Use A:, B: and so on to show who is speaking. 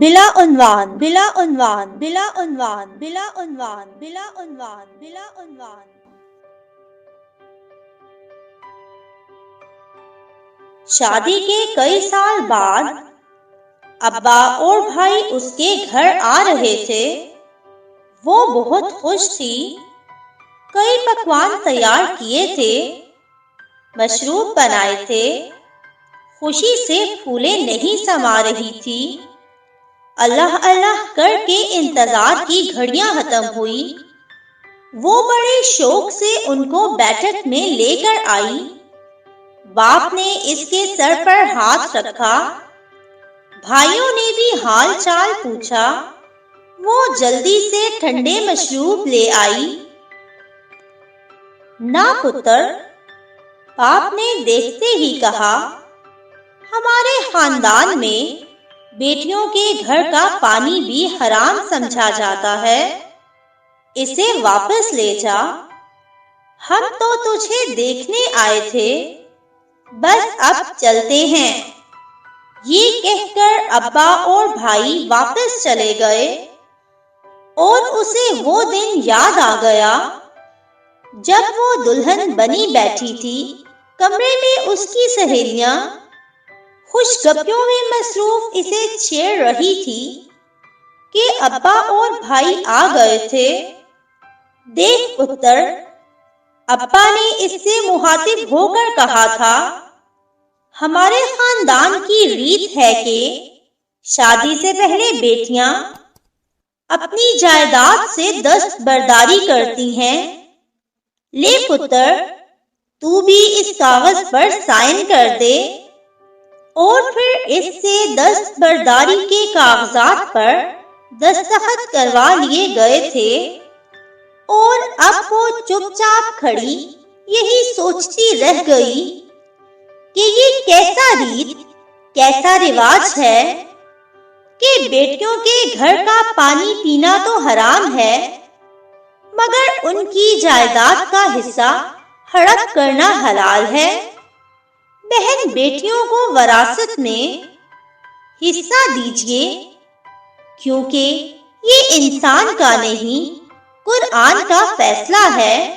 A: بلا عنوان بلا عنوان بلا عنوان بلا عنوان بلا عنوان بلا عنوان شادی کے کئی سال بعد ابا اور بھائی اس کے گھر آ رہے تھے۔ وہ بہت خوش تھی۔ کئی پکوان تیار کیے تھے، مشروب بنائے تھے۔ خوشی سے پھولیں نہیں سما رہی تھی۔ اللہ اللہ کر کے انتظار کی گھڑیاں ختم ہوئی۔ وہ بڑے شوق سے ان کو بیٹھک میں لے کر آئی۔ باپ نے اس کے سر پر ہاتھ رکھا۔ بھائیوں نے بھی حال چال پوچھا۔ وہ جلدی سے ٹھنڈے مشروب لے آئی۔ نہ پتر، باپ نے دیکھتے ہی کہا، ہمارے خاندان میں بیٹیوں کے گھر کا پانی بھی حرام سمجھا جاتا ہے۔ اسے واپس لے جا۔ ہم تو تجھے دیکھنے آئے تھے، بس اب چلتے ہیں۔ یہ کہہ کر ابا اور بھائی واپس چلے گئے، اور اسے وہ دن یاد آ گیا جب وہ دلہن بنی بیٹھی تھی۔ کمرے میں اس کی سہیلیاں خوش گپیوں میں مصروف اسے چھیڑ رہی تھی کہ ابا اور بھائی آ گئے تھے۔ دیکھ پتر، ابا نے اس سے مخاطب ہو کر کہا تھا، ہمارے خاندان کی ریت ہے کہ شادی سے پہلے بیٹیاں اپنی جائیداد سے دستبرداری کرتی ہیں۔ لے پتر، تو بھی اس کاغذ پر سائن کر دے۔ اور پھر اس سے دستبرداری کے کاغذات پر دستخط کروا لیے گئے تھے، اور اب وہ چپ چاپ کھڑی یہی سوچتی رہ گئی کہ یہ کیسا ریت، کیسا رواج ہے کہ بیٹیوں کے گھر کا پانی پینا تو حرام ہے، مگر ان کی جائیداد کا حصہ ہڑپ کرنا حلال ہے۔ بہن بیٹیوں کو وراثت میں حصہ دیجیے، کیونکہ یہ انسان کا نہیں، قرآن کا فیصلہ ہے۔